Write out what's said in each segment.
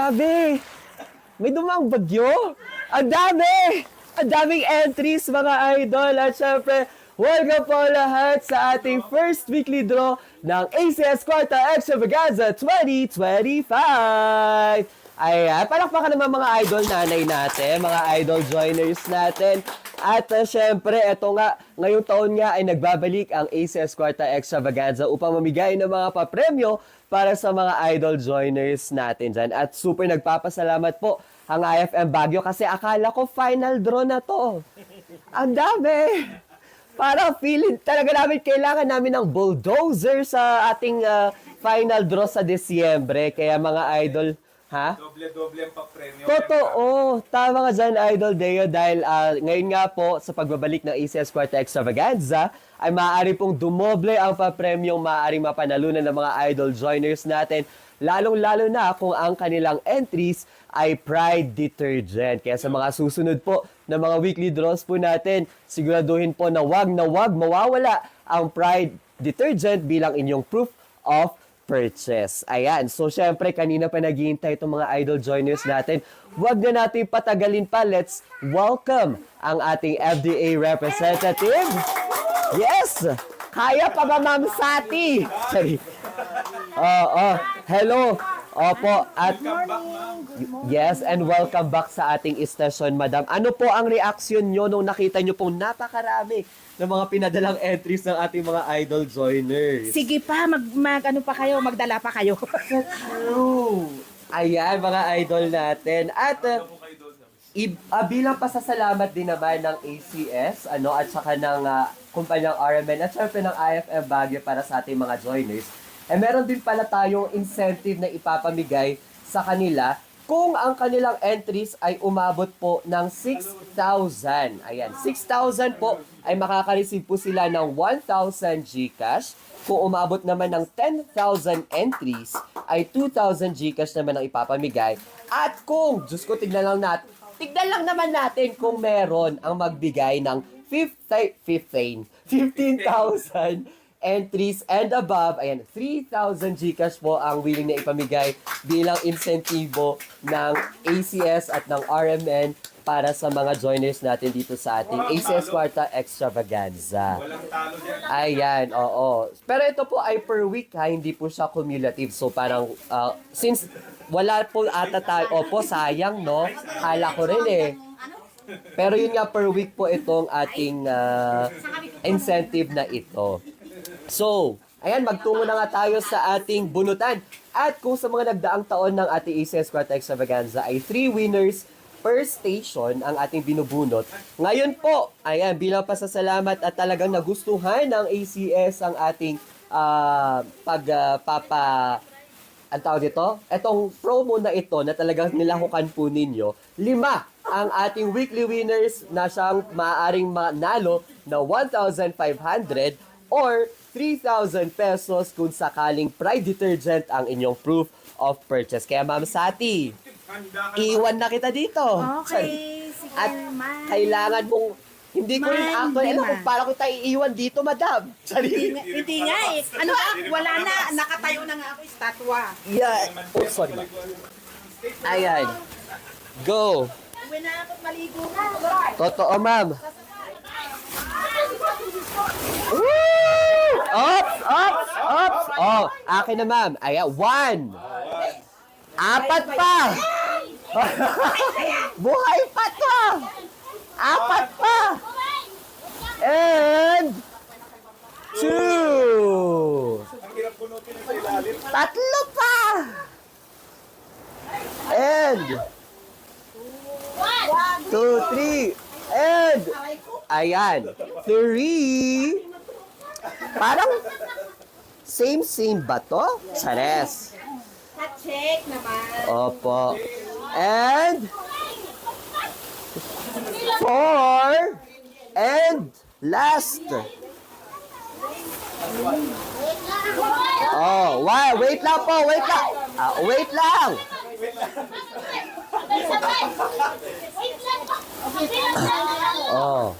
Grabe! May dumaang bagyo! Ang dami! Ang daming entries, mga idol! At syempre, welcome po lahat sa ating first weekly draw ng ACS Quarta Extravaganza 2025! Ayan, palakpakan naman mga idol nanay natin, mga idol joiners natin. At syempre, eto nga, ngayong taon nga ay nagbabalik ang ACS Quarta Extravaganza upang mamigay ng mga papremyo para sa mga idol joiners natin dyan. At super nagpapasalamat po ang IFM Baguio kasi akala ko final draw na to. Ang dami! Parang feeling talaga namin kailangan namin ng bulldozer sa ating final draw sa Disyembre. Kaya mga idol, ha? Doble-doble ang papremyo. Totoo. Tama ka dyan, Idol Deo, dahil ngayon nga po sa pagbabalik ng ACS Quarta Extravaganza ay maaari pong dumoble ang papremyong maaaring mapanalunan ng mga idol joiners natin, lalong-lalo na kung ang kanilang entries ay Pride Detergent. Kaya sa mga susunod po na mga weekly draws po natin, siguraduhin po na wag mawawala ang Pride Detergent bilang inyong proof of purchase. Ayan. So, syempre, kanina pa naghihintay itong mga idol joiners natin. Huwag na natin patagalin pa. Let's welcome ang ating FDA representative. Yes! Kaya pa ba, Ma'am Sati? Sorry. Hello. Opo. At yes, and welcome back sa ating istasyon, Madam. Ano po ang reaksyon nyo nung nakita nyo pong napakarami ng mga pinadalang entries ng ating mga idol joiners? Sige pa, ano pa kayo, magdala pa kayo. True. Ayan, mga idol natin. At bilang pasasalamat din naman ng ACS, at saka ng kumpanyang RMN at syempre ng IFM Baguio para sa ating mga joiners, meron din pala tayong incentive na ipapamigay sa kanila kung ang kanilang entries ay umabot po ng 6,000. Ayan, 6,000 po ay makaka-receive po sila ng 1,000 GCash. Kung umabot naman ng 10,000 entries, ay 2,000 GCash naman ang ipapamigay. At kung, Diyos ko, tignan lang naman natin kung meron ang magbigay ng 15,000 entries and above, ayan, 3,000 GCash po ang willing na ipamigay bilang insentibo ng ACS at ng RMN para sa mga joiners natin dito sa ating ACS Quarta Extravaganza. Walang talo dyan. Ayan, oo. Pero ito po ay per week ha, hindi po siya cumulative. So parang, since wala po ata tayo, sayang no, hala ko rin eh. Pero yun nga, per week po itong ating incentive na ito. So, ayan, magtungo na nga tayo sa ating bunutan. At kung sa mga nagdaang taon ng ating ACS Quarta Extravaganza ay 3 winners per station ang ating binubunot. Ngayon po, ayan, bilang pasasalamat at talagang nagustuhan ng ACS ang ating ang tawag dito, etong promo na ito na talagang nilahukan po ninyo, 5 ang ating weekly winners na siyang maaaring manalo na 1,500 or 3,000 pesos kung sakaling Pride Detergent ang inyong proof of purchase. Kaya Ma'am Sati, iwan na kita dito. Okay, sige, At man. kailangan mong, hindi ko rin Man, actually alam man. kung paano kita iiwan dito, Madam. Hindi nga eh. Ano ba? Wala na. Nakatayo na nga ako, estatwa. Yeah. Oh, sorry ma'am. Ayan. Go. Uwi na ako't maligo na. Totoo, ma'am. Woo! Ops! Oh, akin na, ma'am. Ayan, 1. 4 pa. Buhay pa to. 4 pa. And 2. Ang hirap bunutin sa ilalim. 3 pa. And 2, 3. And ayan, 3. Parang same ba to? Chares. Check naman. Opo. And 4. And last. Oh, wow. Wait lang po. Wait lang. Wait lang. Oh.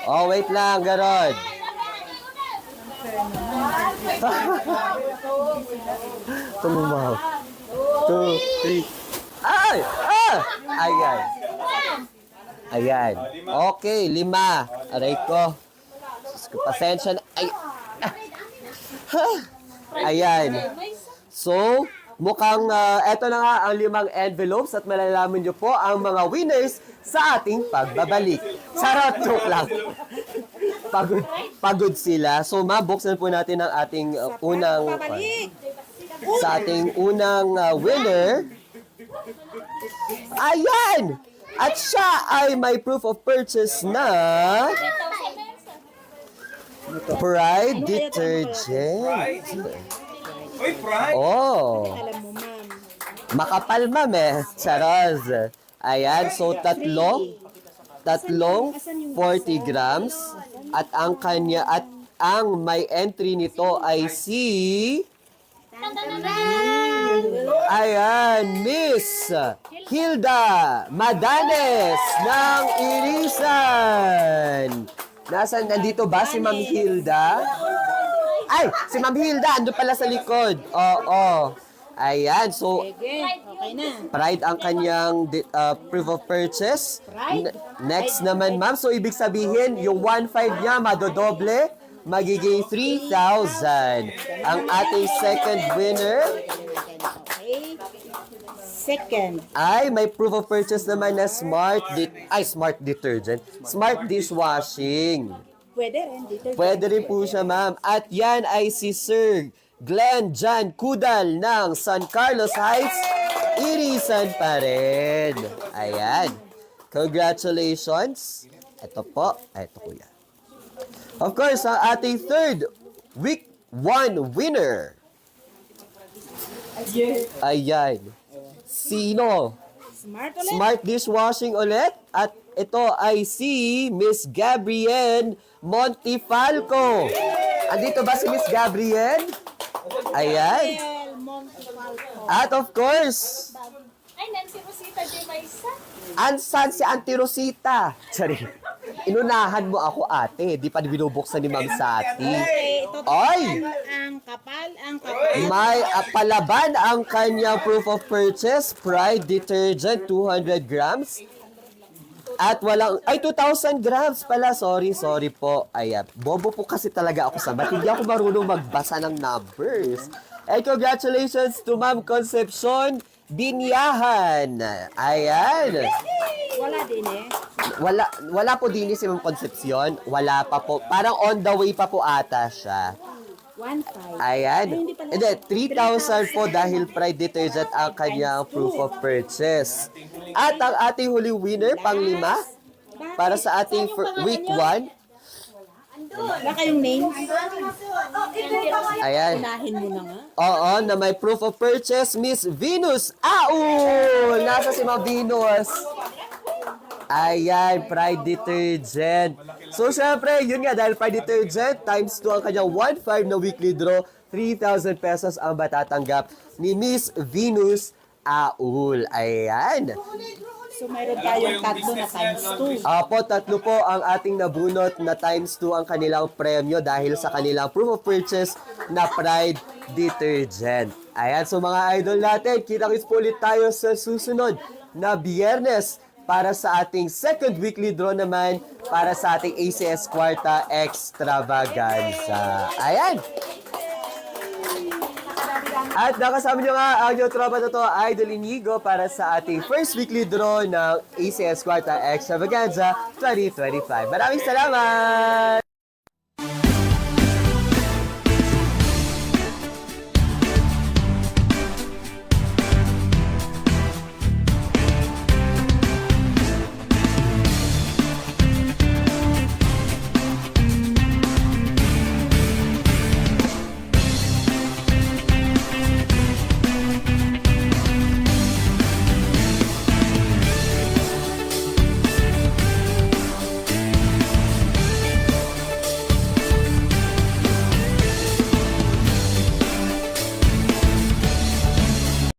Oh, wait lang. Ganon. Tumumaw. 2, 3. Ay! Ayan. Ayan. Okay, 5. Aray ko. Diyos ko, pasensya na. Ay. Ayan. So, mukhang eto na nga ang 5 envelopes at malalaman nyo po ang mga winners sa ating pagbabalik. Charot, joke lang. Pagod sila. So, mabuksan po natin ang ating unang sa ating unang winner. Ayan! At siya ay may proof of purchase na Pride Detergent. Uy, Pride! Oh, Alam mo, ma'am. makapal ma'am eh. Charoz. Ayan, so tatlong 40 grams at ang may entry nito ay si ayan, Miss Hilda Madanes ng Irisan. Nandito ba si Ma'am Hilda? Ay, si Ma'am Hilda, ando pala sa likod. Oo. Ayan, so Okay na. Pride ang kanyang proof of purchase. Next naman, ma'am. So, ibig sabihin, yung 1.5 niya, madodoble, magiging 3,000. Ang ating second winner Okay. Second. ay may proof of purchase naman na smart detergent. Smart dishwashing. Pwede rin dito. Pwede rin po siya, ma'am. At yan ay si Sir Glenn Jan Kudal ng San Carlos Heights, Irisan pa rin. Ayan. Congratulations. Ito po. Ito kuya. Of course, ang ating third week 1 winner. Ayan. Sino? Smart ulit. Smart dishwashing ulit. At ito ay si Miss Gabrielle Montifalco. Andito ba si Miss Gabrielle? Ayan. El Montefalco. At of course, Ay, Nancy Rosita de Maisa. ansan si Auntie Rosita? Sorry. Inunahan mo ako, ate. Di pa binubuksan ni Ma'am Sati. Okay, ito Ay! ang kapal. May palaban ang kanyang proof of purchase. Pride Detergent, 200 grams. At walang, 2,000 grams pala. Sorry po. Ayan, bobo po kasi talaga ako sa math. Hindi ako marunong magbasa ng numbers. And congratulations to Ma'am Concepcion Binyahan. Ayan. Wala din eh. Wala po din si Ma'am Concepcion. Wala pa po. Parang on the way pa po ata siya. 1.5. Ayan. Ay, hindi pala. Hindi, 3,000 po dahil Pride Detergent ang kanyang proof of purchase. At ang ating huling winner, pang-5, para sa ating week 1. Wala kayong name? Ayan. Unahin mo na nga. Oo, na may proof of purchase, Miss Venus Aul! Nasa si Ma'am Venus. Ayan, Pride Detergent. So, syempre, yun nga, dahil Pride Detergent, times 2 ang kanyang 1.5 na weekly draw, 3,000 pesos ang matatanggap ni Miss Venus Aul. Ayan. So, mayroon tayong tatlo na times 2. Apo, 3 po ang ating nabunot na times 2 ang kanilang premyo dahil sa kanilang proof of purchase na Pride Detergent. Ayan, so mga idol natin, kita-kits po ulit tayo sa susunod na Biyernes para sa ating second weekly draw naman para sa ating ACS Kwarta Extravaganza. Ayan! At nakasama nyo nga ang yung tropa na to, Idol Inigo, para sa ating first weekly draw ng ACS Kwarta Extravaganza 2025. Maraming salamat!